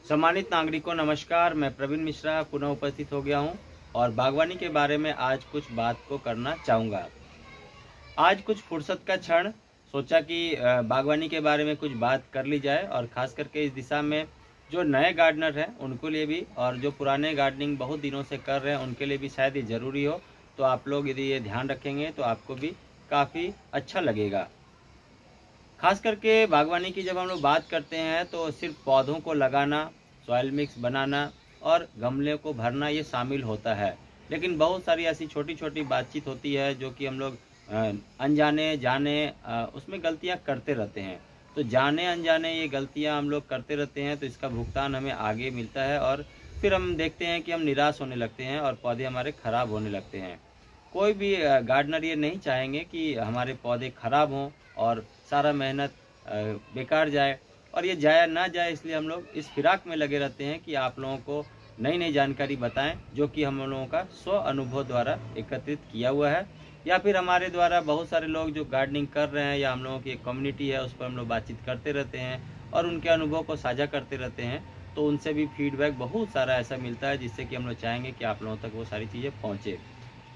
सम्मानित नागरिकों नमस्कार। मैं प्रवीण मिश्रा पुनः उपस्थित हो गया हूं और बागवानी के बारे में आज कुछ बात को करना चाहूँगा। आज कुछ फुर्सत का क्षण सोचा कि बागवानी के बारे में कुछ बात कर ली जाए और ख़ास करके इस दिशा में जो नए गार्डनर हैं उनको लिए भी और जो पुराने गार्डनिंग बहुत दिनों से कर रहे हैं उनके लिए भी शायद ये ज़रूरी हो। तो आप लोग यदि ये ध्यान रखेंगे तो आपको भी काफ़ी अच्छा लगेगा। खास करके बागवानी की जब हम लोग बात करते हैं तो सिर्फ पौधों को लगाना, सॉइल मिक्स बनाना और गमले को भरना ये शामिल होता है, लेकिन बहुत सारी ऐसी छोटी छोटी बातचीत होती है जो कि हम लोग अनजाने जाने उसमें गलतियां करते रहते हैं। तो जाने अनजाने ये गलतियां हम लोग करते रहते हैं तो इसका भुगतान हमें आगे मिलता है और फिर हम देखते हैं कि हम निराश होने लगते हैं और पौधे हमारे ख़राब होने लगते हैं। कोई भी गार्डनर ये नहीं चाहेंगे कि हमारे पौधे ख़राब हों और सारा मेहनत बेकार जाए और ये जाया ना जाए, इसलिए हम लोग इस फिराक में लगे रहते हैं कि आप लोगों को नई नई जानकारी बताएं जो कि हम लोगों का स्व अनुभव द्वारा एकत्रित किया हुआ है या फिर हमारे द्वारा बहुत सारे लोग जो गार्डनिंग कर रहे हैं या हम लोगों की एक कम्युनिटी है उस पर हम लोग बातचीत करते रहते हैं और उनके अनुभव को साझा करते रहते हैं। तो उनसे भी फीडबैक बहुत सारा ऐसा मिलता है जिससे कि हम लोग चाहेंगे कि आप लोगों तक वो सारी चीज़ें पहुँचे।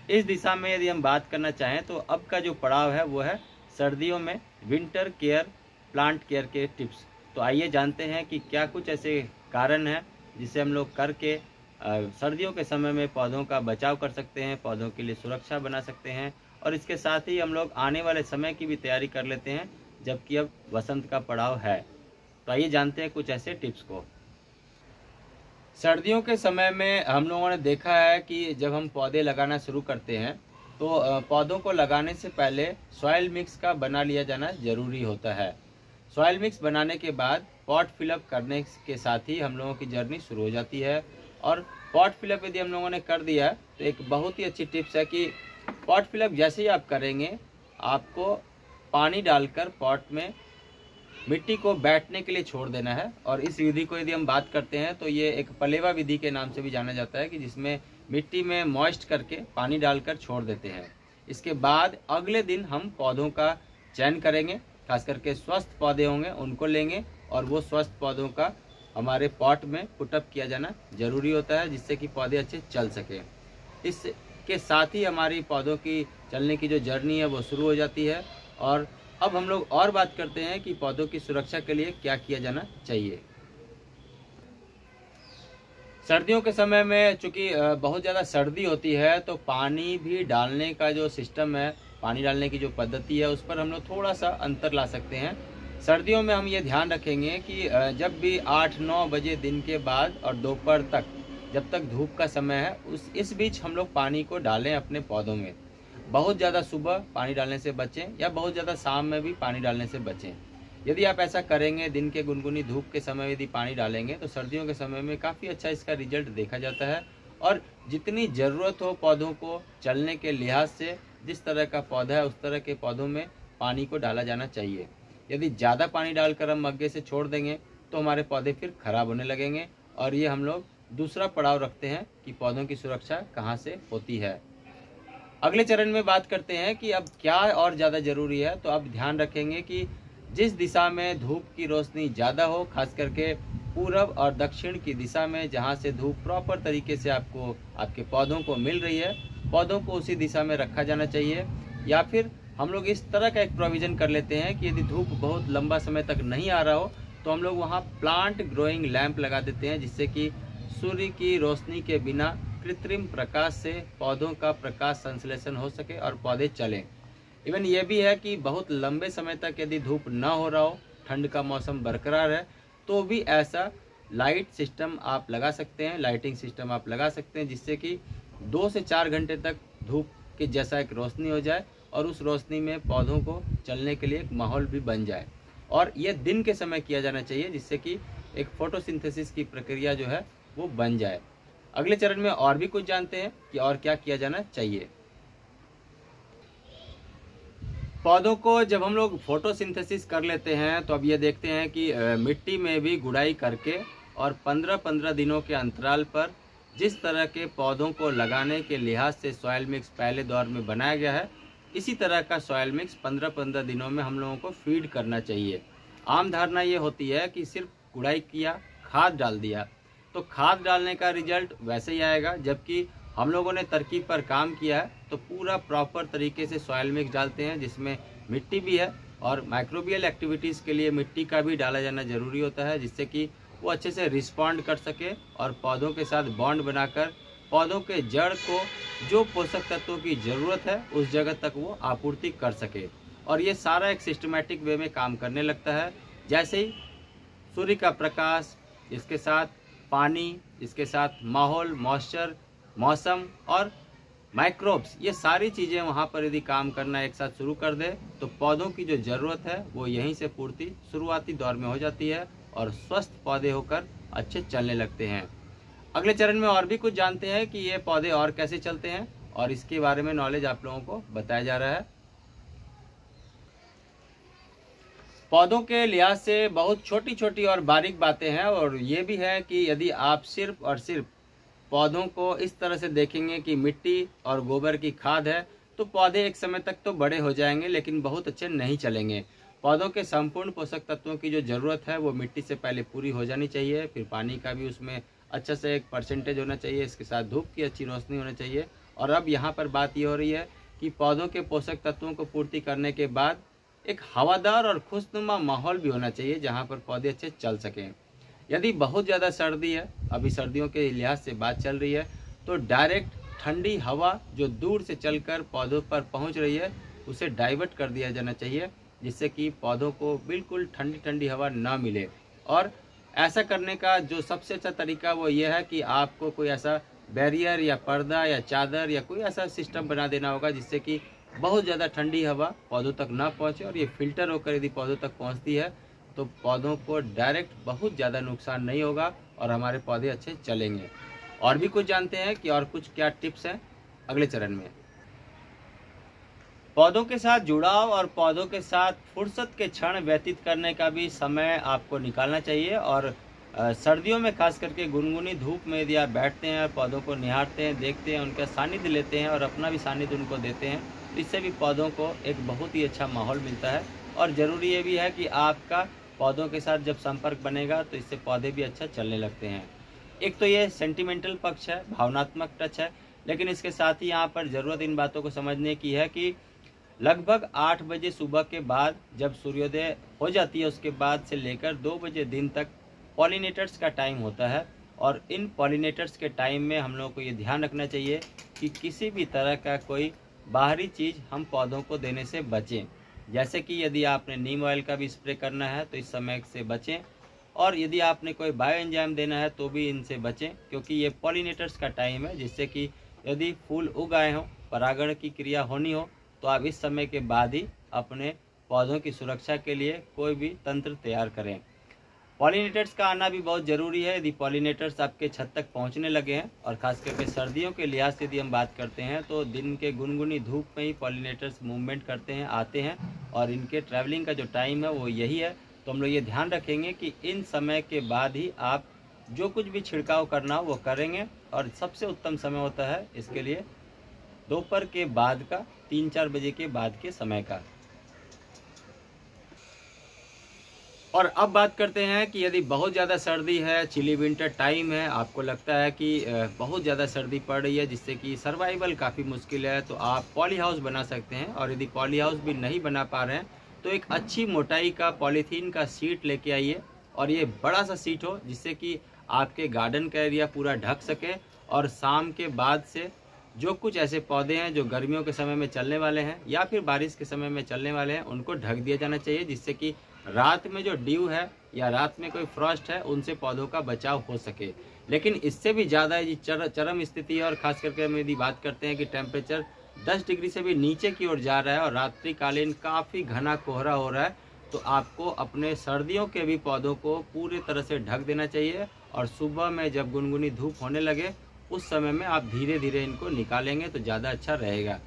इस दिशा में यदि हम बात करना चाहें तो अब का जो पड़ाव है वो है सर्दियों में विंटर केयर, प्लांट केयर के टिप्स। तो आइए जानते हैं कि क्या कुछ ऐसे कारण हैं जिसे हम लोग करके सर्दियों के समय में पौधों का बचाव कर सकते हैं, पौधों के लिए सुरक्षा बना सकते हैं और इसके साथ ही हम लोग आने वाले समय की भी तैयारी कर लेते हैं जबकि अब वसंत का पड़ाव है। तो आइए जानते हैं कुछ ऐसे टिप्स को। सर्दियों के समय में हम लोगों ने देखा है कि जब हम पौधे लगाना शुरू करते हैं तो पौधों को लगाने से पहले सॉइल मिक्स का बना लिया जाना ज़रूरी होता है। सॉइल मिक्स बनाने के बाद पॉट फिलअप करने के साथ ही हम लोगों की जर्नी शुरू हो जाती है। और पॉट फिलअप यदि हम लोगों ने कर दिया तो एक बहुत ही अच्छी टिप्स है कि पॉट फिलअप जैसे ही आप करेंगे आपको पानी डालकर पॉट में मिट्टी को बैठने के लिए छोड़ देना है। और इस विधि को यदि हम बात करते हैं तो ये एक पलेवा विधि के नाम से भी जाना जाता है कि जिसमें मिट्टी में मॉइस्ट करके पानी डालकर छोड़ देते हैं। इसके बाद अगले दिन हम पौधों का चयन करेंगे, खास करके स्वस्थ पौधे होंगे उनको लेंगे और वो स्वस्थ पौधों का हमारे पॉट में पुटअप किया जाना जरूरी होता है जिससे कि पौधे अच्छे चल सके। इसके साथ ही हमारी पौधों की चलने की जो जर्नी है वो शुरू हो जाती है। और अब हम लोग और बात करते हैं कि पौधों की सुरक्षा के लिए क्या किया जाना चाहिए। सर्दियों के समय में चूंकि बहुत ज़्यादा सर्दी होती है तो पानी भी डालने का जो सिस्टम है, पानी डालने की जो पद्धति है उस पर हम लोग थोड़ा सा अंतर ला सकते हैं। सर्दियों में हम ये ध्यान रखेंगे कि जब भी 8-9 बजे दिन के बाद और दोपहर तक जब तक धूप का समय है इस बीच हम लोग पानी को डालें अपने पौधों में। बहुत ज़्यादा सुबह पानी डालने से बचें या बहुत ज़्यादा शाम में भी पानी डालने से बचें। यदि आप ऐसा करेंगे, दिन के गुनगुनी धूप के समय यदि पानी डालेंगे तो सर्दियों के समय में काफ़ी अच्छा इसका रिजल्ट देखा जाता है। और जितनी ज़रूरत हो पौधों को चलने के लिहाज से, जिस तरह का पौधा है उस तरह के पौधों में पानी को डाला जाना चाहिए। यदि ज़्यादा पानी डालकर हम मग्गे से छोड़ देंगे तो हमारे पौधे फिर ख़राब होने लगेंगे और ये हम लोग दूसरा पड़ाव रखते हैं कि पौधों की सुरक्षा कहाँ से होती है। अगले चरण में बात करते हैं कि अब क्या और ज़्यादा ज़रूरी है। तो अब ध्यान रखेंगे कि जिस दिशा में धूप की रोशनी ज़्यादा हो, खास करके पूरब और दक्षिण की दिशा में जहाँ से धूप प्रॉपर तरीके से आपको आपके पौधों को मिल रही है, पौधों को उसी दिशा में रखा जाना चाहिए। या फिर हम लोग इस तरह का एक प्रोविज़न कर लेते हैं कि यदि धूप बहुत लंबा समय तक नहीं आ रहा हो तो हम लोग वहाँ प्लांट ग्रोइंग लैंप लगा देते हैं जिससे कि सूर्य की रोशनी के बिना कृत्रिम प्रकाश से पौधों का प्रकाश संश्लेषण हो सके और पौधे चलें। इवन ये भी है कि बहुत लंबे समय तक यदि धूप न हो रहा हो, ठंड का मौसम बरकरार है, तो भी ऐसा लाइट सिस्टम आप लगा सकते हैं, लाइटिंग सिस्टम आप लगा सकते हैं जिससे कि 2 से 4 घंटे तक धूप के जैसा एक रोशनी हो जाए और उस रोशनी में पौधों को चलने के लिए एक माहौल भी बन जाए। और ये दिन के समय किया जाना चाहिए जिससे कि एक फोटोसिंथेसिस की प्रक्रिया जो है वो बन जाए। अगले चरण में और भी कुछ जानते हैं कि और क्या किया जाना चाहिए। पौधों को जब हम लोग फोटोसिंथेसिस कर लेते हैं तो अब ये देखते हैं कि मिट्टी में भी गुड़ाई करके और 15-15 दिनों के अंतराल पर जिस तरह के पौधों को लगाने के लिहाज से सॉइल मिक्स पहले दौर में बनाया गया है, इसी तरह का सॉइल मिक्स 15-15 दिनों में हम लोगों को फीड करना चाहिए। आम धारणा ये होती है कि सिर्फ गुड़ाई किया, खाद डाल दिया, तो खाद डालने का रिजल्ट वैसे ही आएगा। जबकि हम लोगों ने तरकीब पर काम किया है तो पूरा प्रॉपर तरीके से सॉइल मिक्स डालते हैं, जिसमें मिट्टी भी है और माइक्रोबियल एक्टिविटीज़ के लिए मिट्टी का भी डाला जाना जरूरी होता है, जिससे कि वो अच्छे से रिस्पॉन्ड कर सके और पौधों के साथ बॉन्ड बनाकर पौधों के जड़ को जो पोषक तत्वों की ज़रूरत है उस जगह तक वो आपूर्ति कर सके। और ये सारा एक सिस्टमेटिक वे में काम करने लगता है। जैसे ही सूर्य का प्रकाश, इसके साथ पानी, इसके साथ माहौल, मॉइस्चर, मौसम और माइक्रोब्स, ये सारी चीज़ें वहाँ पर यदि काम करना एक साथ शुरू कर दे तो पौधों की जो ज़रूरत है वो यहीं से पूर्ति शुरुआती दौर में हो जाती है और स्वस्थ पौधे होकर अच्छे चलने लगते हैं। अगले चरण में और भी कुछ जानते हैं कि ये पौधे और कैसे चलते हैं और इसके बारे में नॉलेज आप लोगों को बताया जा रहा है। पौधों के लिहाज से बहुत छोटी छोटी और बारीक बातें हैं और ये भी है कि यदि आप सिर्फ और सिर्फ पौधों को इस तरह से देखेंगे कि मिट्टी और गोबर की खाद है तो पौधे एक समय तक तो बड़े हो जाएंगे लेकिन बहुत अच्छे नहीं चलेंगे। पौधों के संपूर्ण पोषक तत्वों की जो ज़रूरत है वो मिट्टी से पहले पूरी हो जानी चाहिए, फिर पानी का भी उसमें अच्छा से एक परसेंटेज होना चाहिए, इसके साथ धूप की अच्छी रोशनी होनी चाहिए। और अब यहाँ पर बात ये हो रही है कि पौधों के पोषक तत्वों को पूर्ति करने के बाद एक हवादार और खुशनुमा माहौल भी होना चाहिए जहाँ पर पौधे अच्छे चल सकें। यदि बहुत ज़्यादा सर्दी है, अभी सर्दियों के लिहाज से बात चल रही है, तो डायरेक्ट ठंडी हवा जो दूर से चलकर पौधों पर पहुंच रही है उसे डाइवर्ट कर दिया जाना चाहिए, जिससे कि पौधों को बिल्कुल ठंडी ठंडी हवा ना मिले। और ऐसा करने का जो सबसे अच्छा तरीका वो ये है कि आपको कोई ऐसा बैरियर या पर्दा या चादर या कोई ऐसा सिस्टम बना देना होगा जिससे कि बहुत ज़्यादा ठंडी हवा पौधों तक ना पहुँचे और ये फिल्टर होकर यदि पौधों तक पहुँचती है तो पौधों को डायरेक्ट बहुत ज़्यादा नुकसान नहीं होगा और हमारे पौधे अच्छे चलेंगे। और भी कुछ जानते हैं कि और कुछ क्या टिप्स हैं अगले चरण में। पौधों के साथ जुड़ाव और पौधों के साथ फुर्सत के क्षण व्यतीत करने का भी समय आपको निकालना चाहिए। और सर्दियों में खास करके गुनगुनी धूप में यदि आप बैठते हैं और पौधों को निहारते हैं, देखते हैं, उनका सानिध्य लेते हैं और अपना भी सानिध्य उनको देते हैं, तो इससे भी पौधों को एक बहुत ही अच्छा माहौल मिलता है। और ज़रूरी ये भी है कि आपका पौधों के साथ जब संपर्क बनेगा तो इससे पौधे भी अच्छा चलने लगते हैं। एक तो ये सेंटिमेंटल पक्ष है, भावनात्मक टच है, लेकिन इसके साथ ही यहाँ पर ज़रूरत इन बातों को समझने की है कि लगभग 8 बजे सुबह के बाद जब सूर्योदय हो जाती है उसके बाद से लेकर 2 बजे दिन तक पॉलिनेटर्स का टाइम होता है। और इन पॉलिनेटर्स के टाइम में हम लोगों को ये ध्यान रखना चाहिए कि किसी भी तरह का कोई बाहरी चीज़ हम पौधों को देने से बचें। जैसे कि यदि आपने नीम ऑयल का भी स्प्रे करना है तो इस समय से बचें, और यदि आपने कोई बायो एंजाइम देना है तो भी इनसे बचें, क्योंकि ये पॉलिनेटर्स का टाइम है, जिससे कि यदि फूल उग आए हों, परागण की क्रिया होनी हो, तो आप इस समय के बाद ही अपने पौधों की सुरक्षा के लिए कोई भी तंत्र तैयार करें। पॉलिनेटर्स का आना भी बहुत ज़रूरी है। यदि पॉलिनेटर्स आपके छत तक पहुंचने लगे हैं, और ख़ास करके सर्दियों के लिहाज से यदि हम बात करते हैं तो दिन के गुनगुनी धूप में ही पॉलिनेटर्स मूवमेंट करते हैं, आते हैं, और इनके ट्रैवलिंग का जो टाइम है वो यही है। तो हम लोग ये ध्यान रखेंगे कि इन समय के बाद ही आप जो कुछ भी छिड़काव करना हो वो करेंगे। और सबसे उत्तम समय होता है इसके लिए दोपहर के बाद का, 3-4 बजे के बाद के समय का। और अब बात करते हैं कि यदि बहुत ज़्यादा सर्दी है, चिली विंटर टाइम है, आपको लगता है कि बहुत ज़्यादा सर्दी पड़ रही है जिससे कि सर्वाइवल काफ़ी मुश्किल है, तो आप पॉली हाउस बना सकते हैं। और यदि पॉली हाउस भी नहीं बना पा रहे हैं तो एक अच्छी मोटाई का पॉलीथीन का शीट लेके आइए, और ये बड़ा सा शीट हो जिससे कि आपके गार्डन का एरिया पूरा ढक सके। और शाम के बाद से जो कुछ ऐसे पौधे हैं जो गर्मियों के समय में चलने वाले हैं या फिर बारिश के समय में चलने वाले हैं उनको ढक दिया जाना चाहिए, जिससे कि रात में जो ड्यू है या रात में कोई फ्रॉस्ट है उनसे पौधों का बचाव हो सके। लेकिन इससे भी ज़्यादा चरम स्थिति है, और ख़ास करके हम यदि बात करते हैं कि टेम्परेचर 10 डिग्री से भी नीचे की ओर जा रहा है और रात्रिकालीन काफ़ी घना कोहरा हो रहा है, तो आपको अपने सर्दियों के भी पौधों को पूरी तरह से ढक देना चाहिए। और सुबह में जब गुनगुनी धूप होने लगे उस समय में आप धीरे धीरे इनको निकालेंगे तो ज़्यादा अच्छा रहेगा।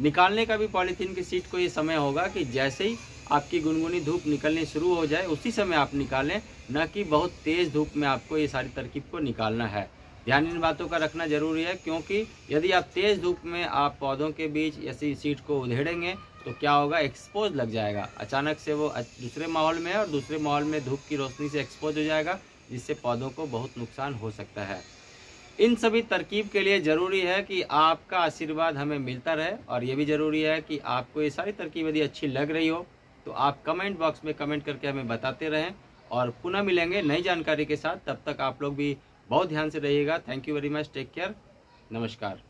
निकालने का भी पॉलीथीन की शीट को ये समय होगा कि जैसे ही आपकी गुनगुनी धूप निकलनी शुरू हो जाए उसी समय आप निकालें, न कि बहुत तेज़ धूप में आपको ये सारी तरकीब को निकालना है। ध्यान इन बातों का रखना जरूरी है, क्योंकि यदि आप तेज़ धूप में आप पौधों के बीच ऐसी शीट को उधेड़ेंगे तो क्या होगा, एक्सपोज लग जाएगा। अचानक से वो दूसरे माहौल में है और दूसरे माहौल में धूप की रोशनी से एक्सपोज हो जाएगा, जिससे पौधों को बहुत नुकसान हो सकता है। इन सभी तरकीब के लिए ज़रूरी है कि आपका आशीर्वाद हमें मिलता रहे, और ये भी ज़रूरी है कि आपको ये सारी तरकीब यदि अच्छी लग रही हो तो आप कमेंट बॉक्स में कमेंट करके हमें बताते रहें। और पुनः मिलेंगे नई जानकारी के साथ, तब तक आप लोग भी बहुत ध्यान से रहिएगा। Thank you very much, take care, नमस्कार।